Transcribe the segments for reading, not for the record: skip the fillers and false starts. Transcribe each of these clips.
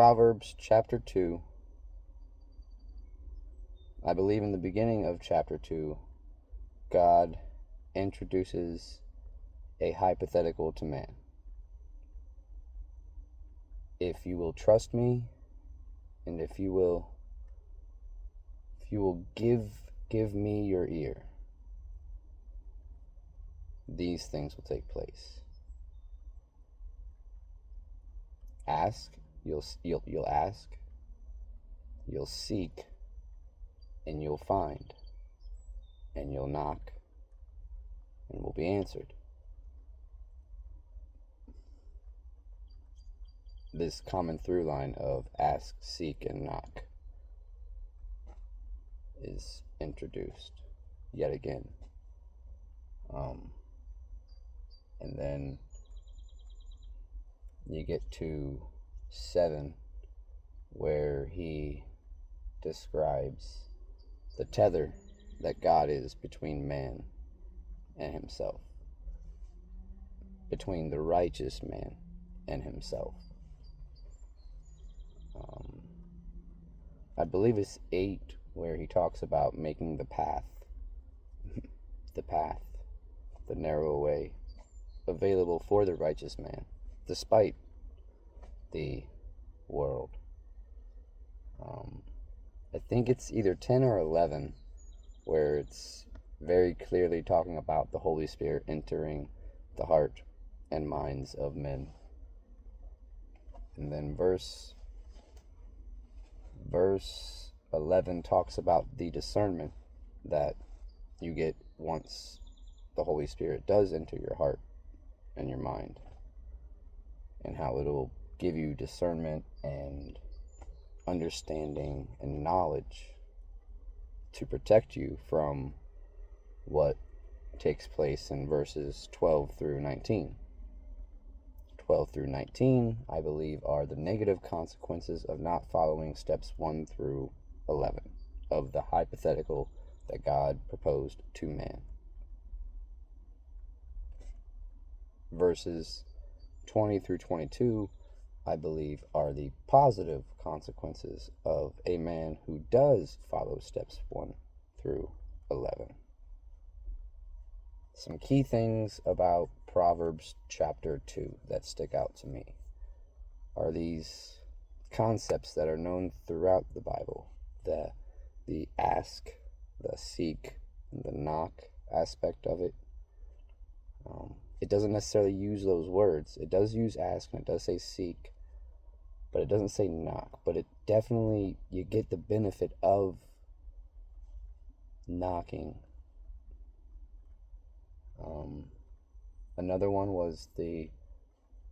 Proverbs chapter 2. I believe in the beginning of chapter 2, God introduces a hypothetical to man. If you will trust me, and if you will give me your ear, these things will take place. Ask, you'll ask, you'll seek, and you'll find, and you'll knock, and will be answered. This common through line of ask, seek, and knock is introduced yet again. And then you get to 7, where he describes the tether that God is between man and himself, between the righteous man and himself. I believe it's 8 where he talks about making the path, the narrow way, available for the righteous man, despite the world. I think it's either 10 or 11 where it's very clearly talking about the Holy Spirit entering the heart and minds of men. And then verse 11 talks about the discernment that you get once the Holy Spirit does enter your heart and your mind, and how it'll give you discernment and understanding and knowledge to protect you from what takes place in verses 12 through 19. 12 through 19, I believe, are the negative consequences of not following steps 1 through 11 of the hypothetical that God proposed to man. Verses 20 through 22, I believe, are the positive consequences of a man who does follow steps 1 through 11. Some key things about Proverbs chapter 2 that stick out to me are these concepts that are known throughout the Bible. The ask, the seek, and the knock aspect of it. It doesn't necessarily use those words. It does use ask and it does say seek, but it doesn't say knock. But it definitely, you get the benefit of knocking. Another one was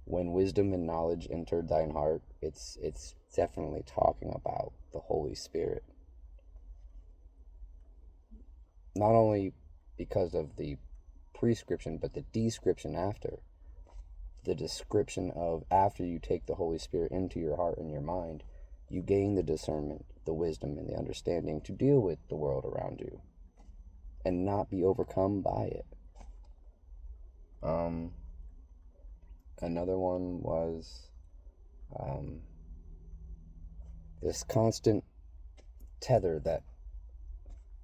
when wisdom and knowledge entered thine heart. It's definitely talking about the Holy Spirit. Not only because of the prescription, but the description after. The description of after you take the Holy Spirit into your heart and your mind, you gain the discernment, the wisdom, and the understanding to deal with the world around you and not be overcome by it. Another one was this constant tether that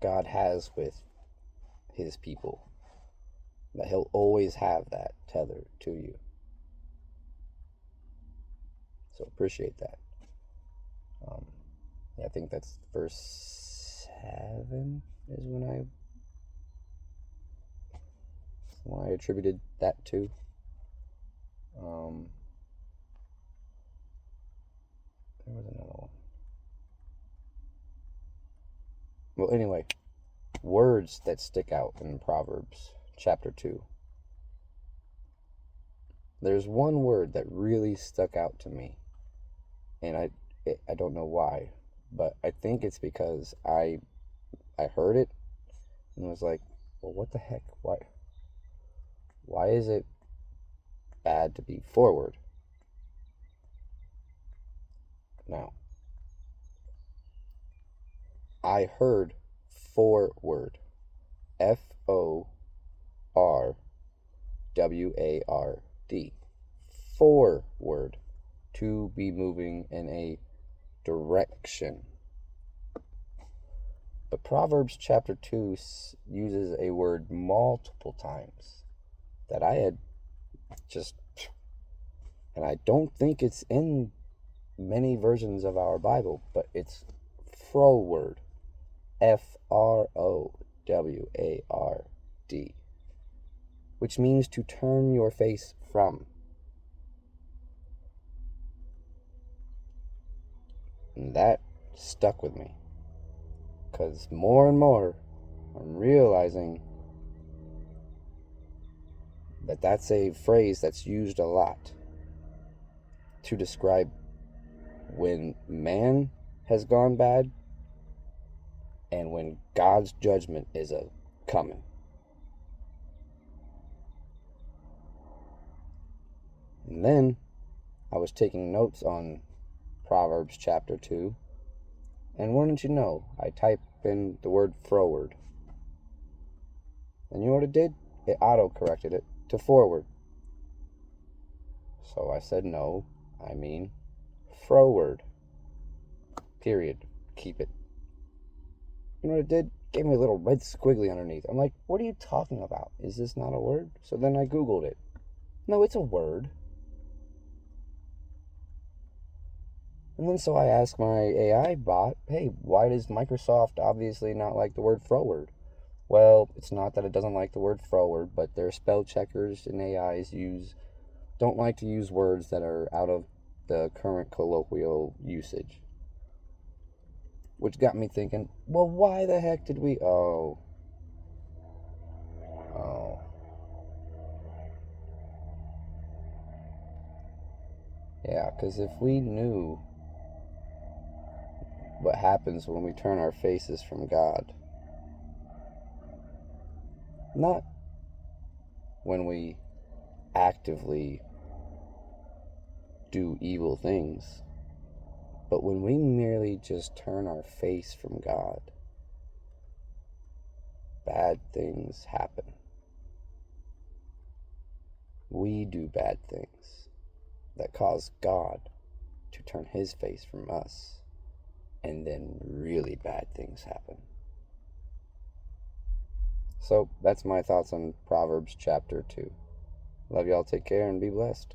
God has with his people, that he'll always have that tether to you. So appreciate that. I think that's verse 7 is when I attributed that to. There was another one. Well, anyway, words that stick out in Proverbs chapter 2. There's one word that really stuck out to me, and I don't know why, but I think it's because I heard it and was like, well, what the heck? Why is it bad to be forward? Now, I heard forward. Forward. Forward. to be moving in a direction. But Proverbs chapter 2 uses a word multiple times that I had just, and I don't think it's in many versions of our Bible, but it's froward. Froward, which means to turn your face from. And that stuck with me, because more and more I'm realizing that that's a phrase that's used a lot to describe when man has gone bad and when God's judgment is coming. And then I was taking notes on Proverbs chapter 2, and wouldn't you know, I typed in the word froward. And you know what it did? It auto-corrected it to forward. So I said no, I mean froward. Period. Keep it. You know what it did? Gave me a little red squiggly underneath. I'm like, what are you talking about? Is this not a word? So then I Googled it. No, it's a word. And then so I asked my AI bot, hey, why does Microsoft obviously not like the word froward? Well, it's not that it doesn't like the word froward, but their spell checkers and AIs don't like to use words that are out of the current colloquial usage. Which got me thinking, well, why the heck did we... Oh. Yeah, because if we knew what happens when we turn our faces from God, not when we actively do evil things, but when we merely just turn our face from God, bad things happen. We do bad things that cause God to turn his face from us, and then really bad things happen. So that's my thoughts on Proverbs chapter 2. Love y'all, take care, and be blessed.